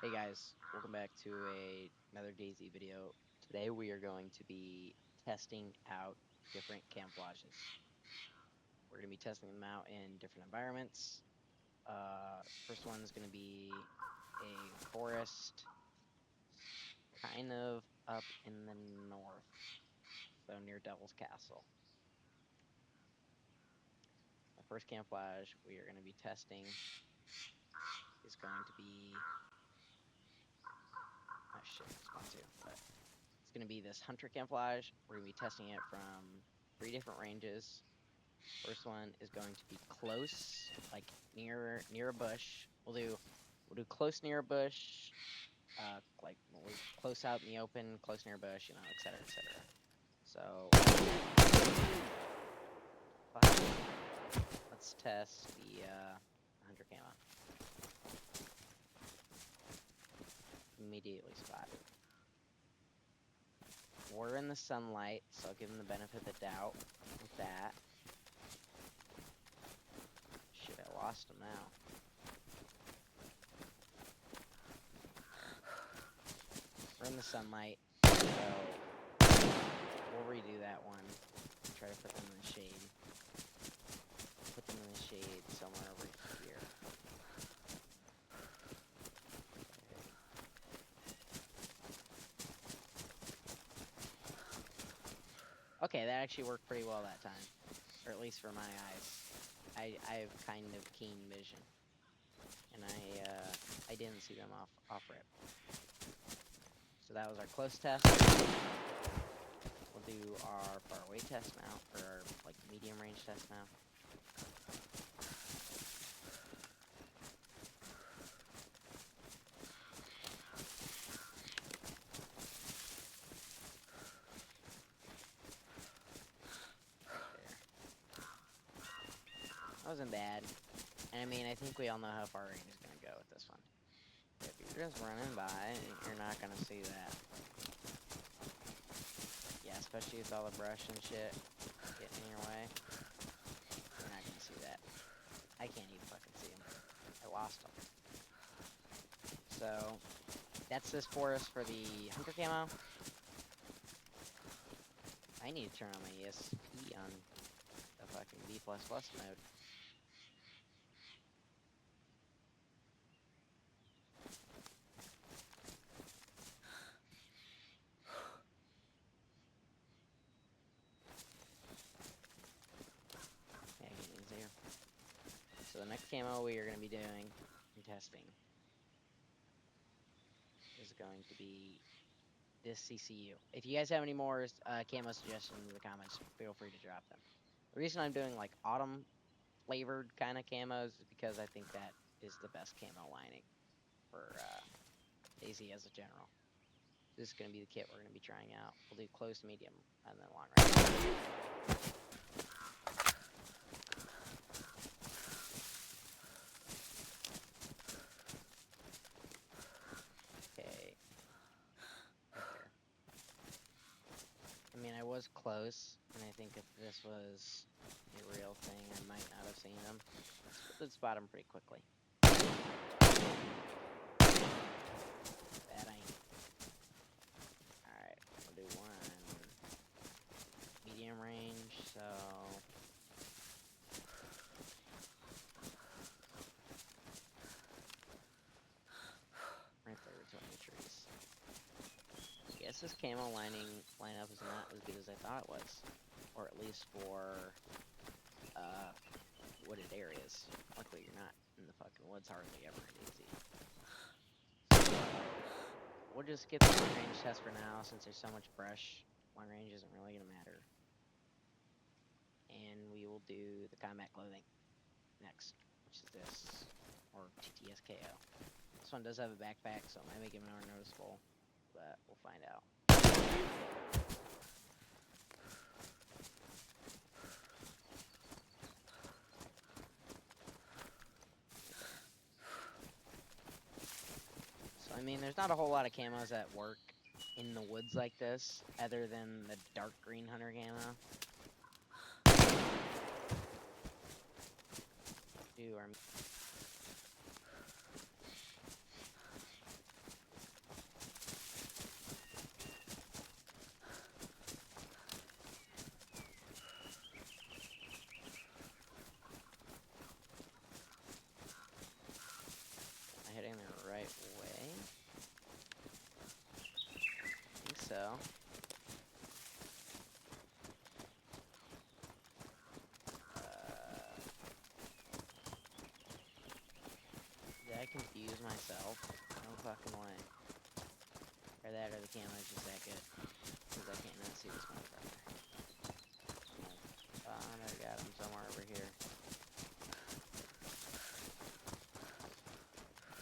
Hey guys, welcome back to another DayZ video. Today we are going to be testing out different camouflages. We're going to be testing them out in different environments. First one is going to be a forest, kind of up in the north, so near Devil's Castle. The first camouflage we are going to be testing is going to be, oh shit, spawn two, but it's going to be this hunter camouflage. We're going to be testing it from 3 different ranges. First one is going to be close, like near a bush. We'll do close near a bush, like we'll close out in the open, close near a bush, etc., etc. So let's test the hunter camo. Immediately spotted. We're in the sunlight, so I'll give him the benefit of the doubt with that. Shit, I lost him now. We're in the sunlight, so we'll redo that one and try to put them in the shade. Put them in the shade somewhere over here. Okay, that actually worked pretty well that time, or at least for my eyes. I have kind of keen vision, and I didn't see them off rip. So that was our close test. We'll do our far away test now, or our like medium range test now. That wasn't bad. And I mean, I think we all know how far range is going to go with this one. If you're just running by, you're not going to see that. Yeah, especially with all the brush and shit getting in your way. You're not going to see that. I can't even fucking see him. I lost him. So, that's this forest for the hunter camo. I need to turn on my ESP on the fucking B++ mode. Yeah, getting easier. So the next camo we are going to be doing and testing is going to be this CCU. If you guys have any more camo suggestions in the comments, feel free to drop them. The reason I'm doing like autumn flavored kind of camos is because I think that is the best camo lining for DayZ as a general. This is going to be the kit we're going to be trying out. We'll do close, medium, and then long range. Okay. Right there. I mean, I was close, and I think if this was a real thing, I might not have seen them. Let's spot them pretty quickly. That ain't. Alright, we'll do one medium range, so right there between the trees. I guess this camo lineup is not as good as I thought it was. Or at least for wooded areas. Luckily you're not in the fucking woods hardly ever in DayZ. So we'll just get the long range test for now since there's so much brush. Long range isn't really gonna matter. And we will do the combat clothing next, which is this, or TTSKO. This one does have a backpack, so it might make it more noticeable, but we'll find out. So, I mean, there's not a whole lot of camos that work in the woods like this, other than the dark green hunter camo. right way. I think so. Did I confuse myself? No fucking way. Or that, or the camera's just that good. Because I can't even see this motherfucker. Oh, I got him somewhere over here.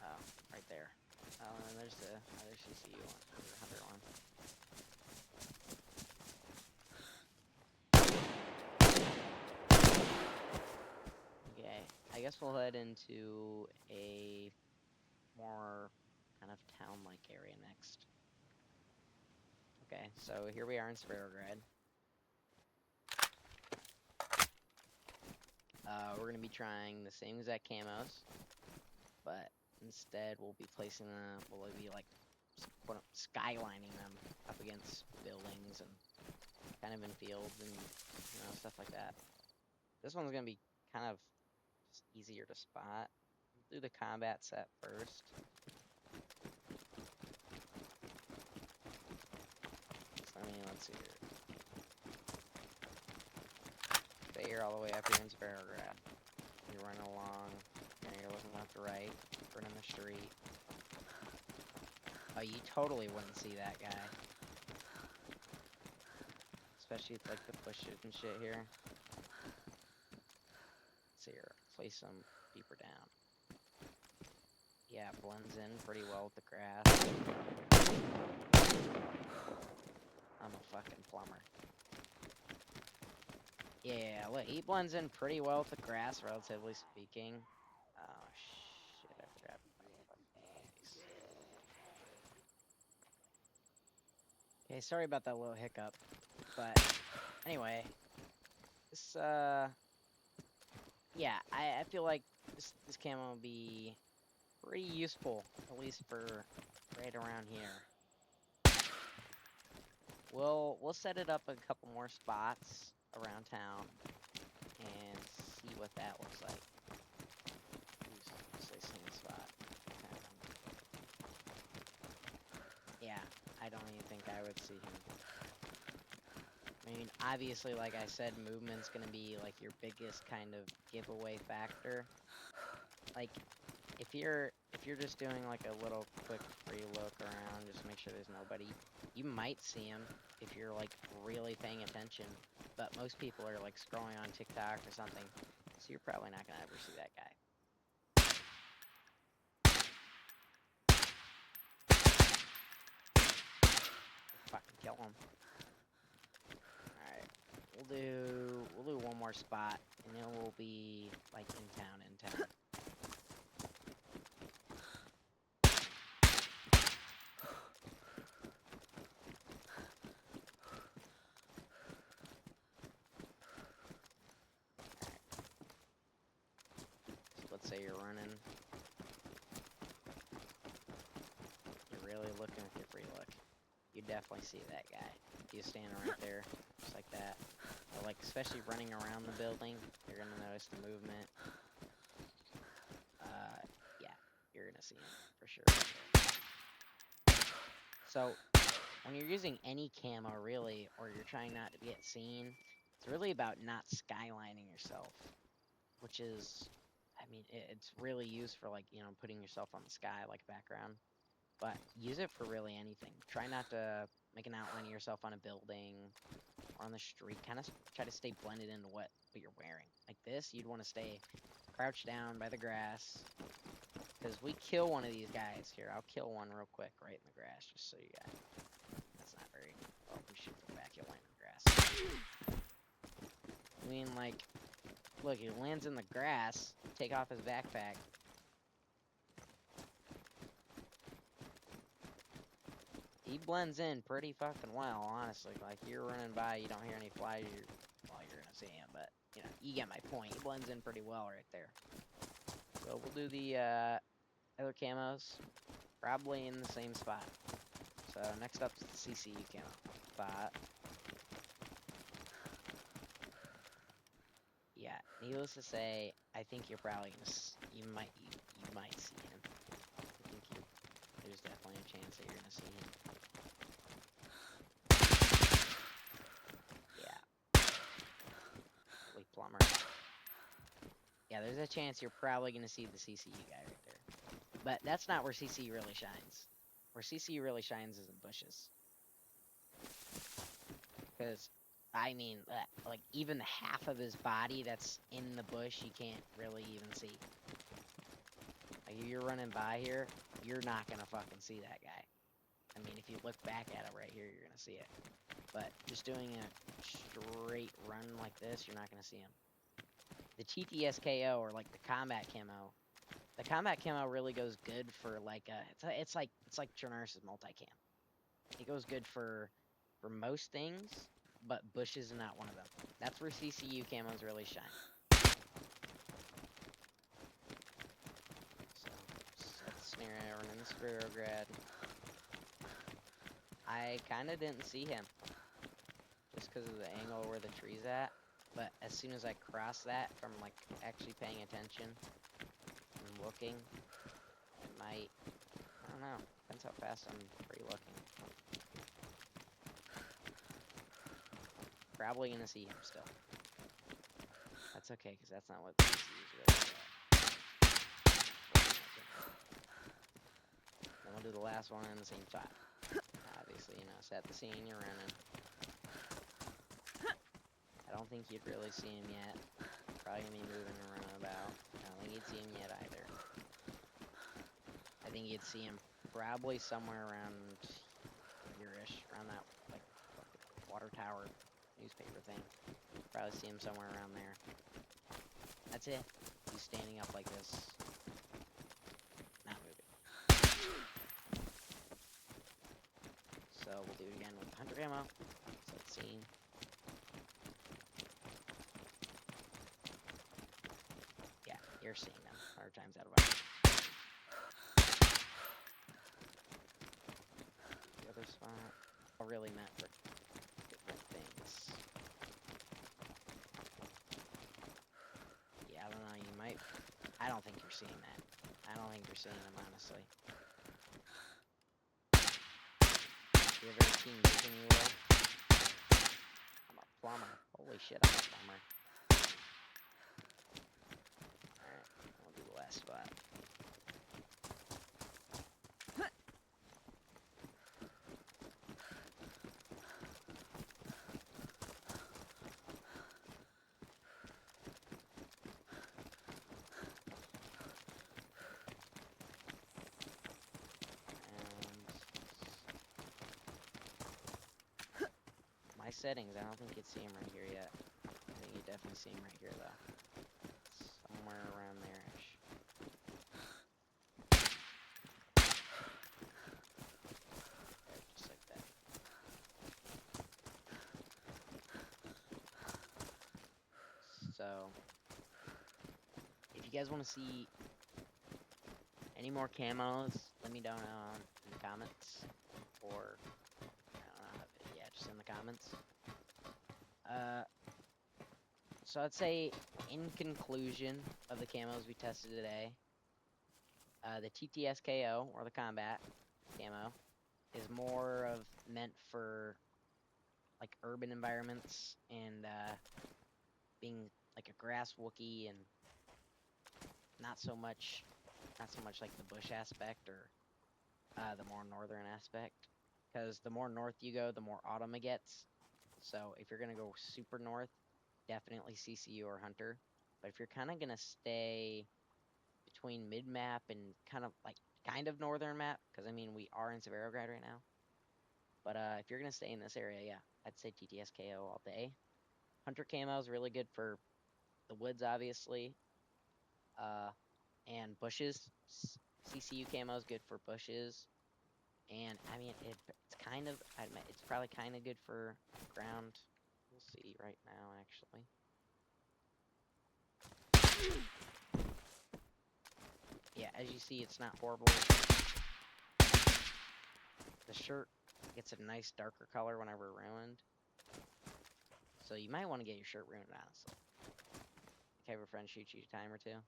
Oh, right there. Oh, and then there's the other CCU one, or the 100 one. Okay, I guess we'll head into a more kind of town-like area next. Okay, so here we are in Sparrowgrad. We're going to be trying the same exact camos, but instead we'll be placing them, we'll be like skylining them up against buildings and kind of in fields and, you know, stuff like that. This one's going to be kind of just easier to spot. We'll do the combat set first. So, I mean, let's see here. Stay here all the way up here in Sparrowgrad. You're running along, and you're looking left to right, turning the street. Oh, you totally wouldn't see that guy. Especially with, like, the bushes and shit here. Let's see here. Place them deeper down. Yeah, it blends in pretty well with the grass. I'm a fucking plumber. Yeah, look, he blends in pretty well with the grass, relatively speaking. Oh, shit, I forgot. Okay, sorry about that little hiccup. But, anyway. This, yeah, I feel like this camo will be pretty useful, at least for right around here. We'll set it up a couple more spots around town and see what that looks like. Say same spot. Yeah, I don't even think I would see him. I mean, obviously, like I said, movement's gonna be like your biggest kind of giveaway factor. Like, if you're just doing like a little quick free look around, just make sure there's nobody, you might see him if you're like really paying attention. But most people are like scrolling on TikTok or something, so you're probably not gonna ever see that guy. Fucking kill him. Alright. We'll do one more spot and then we'll be like in town. So let's say you're running. You're really looking with your free look. You definitely see that guy. You standing right there, just like that. Or like, especially running around the building, you're gonna notice the movement. Yeah, you're gonna see him for sure. So, when you're using any camo, really, or you're trying not to get seen, it's really about not skylining yourself, which is, I mean, it's really used for, like, you know, putting yourself on the sky like a background. But use it for really anything. Try not to make an outline of yourself on a building or on the street. Kind of try to stay blended into what you're wearing. Like this, you'd want to stay crouched down by the grass. Because we kill one of these guys here. I'll kill one real quick right in the grass, just so you got it. That's not very... Oh, we shoot from back, he'll land in the grass. I mean, like, look, he lands in the grass, take off his backpack. He blends in pretty fucking well, honestly. Like, you're running by, you don't hear any flies, well, you're gonna see him, but, you know, you get my point. He blends in pretty well right there. So we'll do the, other camos, probably in the same spot. So next up is the CCU camo spot. Yeah, needless to say, I think you're probably gonna, you might see him. I think Yeah, there's a chance you're probably going to see the CCU guy right there. But that's not where CCU really shines. Where CCU really shines is in bushes. Because, I mean, like, even the half of his body that's in the bush, you can't really even see. Like, if you're running by here, you're not going to fucking see that guy. I mean, if you look back at it right here, you're going to see it. But just doing a straight run like this, you're not going to see him. The TTSKO, or like the combat camo, the combat camo really goes good for like it's like Chernarus' multicam. It goes good for most things, but bushes is not one of them. That's where CCU camos really shine. So set the snare arrow in the Spirograd. I kind of didn't see him just because of the angle where the tree's at. But as soon as I cross that from like actually paying attention and looking, it might, I don't know, depends how fast I'm pre-looking. Probably gonna see him still. That's okay, because that's not what this is really Then we'll do the last one in the same spot. Obviously, you know, set the scene, you're running. I don't think you'd really see him yet. Probably gonna be moving and running about. I don't think you'd see him yet either. I think you'd see him probably somewhere around here-ish, around that, like, water tower newspaper thing. Probably see him somewhere around there. That's it. He's standing up like this. Not moving. So we'll do it again with the hunter camo. Set the scene. Yeah, you're seeing them 100 times out of 100. The other spot, I really meant for different things. Yeah, I don't know, you might, I don't think you're seeing that. I don't think you're seeing them, honestly. You have very keen vision, you will. I'm a plumber. Holy shit, I'm a plumber. Alright, we'll do the last spot. My settings, I don't think you'd see him right here yet. I think you'd definitely see him right here, though. Somewhere around there-ish. There, just like that. So, if you guys want to see any more camos, let me know in the comments. Or, I don't know, yeah, just in the comments. So I'd say, in conclusion of the camos we tested today, the TTSKO, or the combat camo, is more of meant for like urban environments and being like a grass Wookiee, and not so much like the bush aspect or the more northern aspect. Because the more north you go, the more autumn it gets. So if you're gonna go super north, definitely CCU or Hunter. But if you're kind of gonna stay between mid map and kind of northern map, because I mean we are in Severograd right now. But if you're gonna stay in this area, yeah, I'd say TTSKO all day. Hunter camo is really good for the woods, obviously, and bushes. CCU camo is good for bushes, and I mean it's kind of, I admit, it's probably kind of good for ground. We'll see right now, actually. Yeah, as you see, it's not horrible. The shirt gets a nice darker color whenever ruined. So you might want to get your shirt ruined, honestly. Like have a friend shoot you a time or two.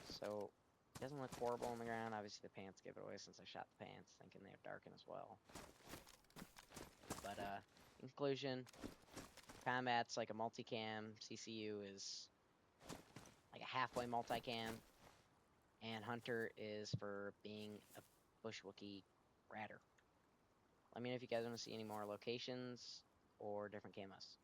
So it doesn't look horrible on the ground. Obviously the pants give it away since I shot the pants, thinking they would darken as well. But in conclusion, combat's like a multicam. CCU is halfway multicam, and Hunter is for being a bush Wookiee ratter. Let me know if you guys want to see any more locations or different camos.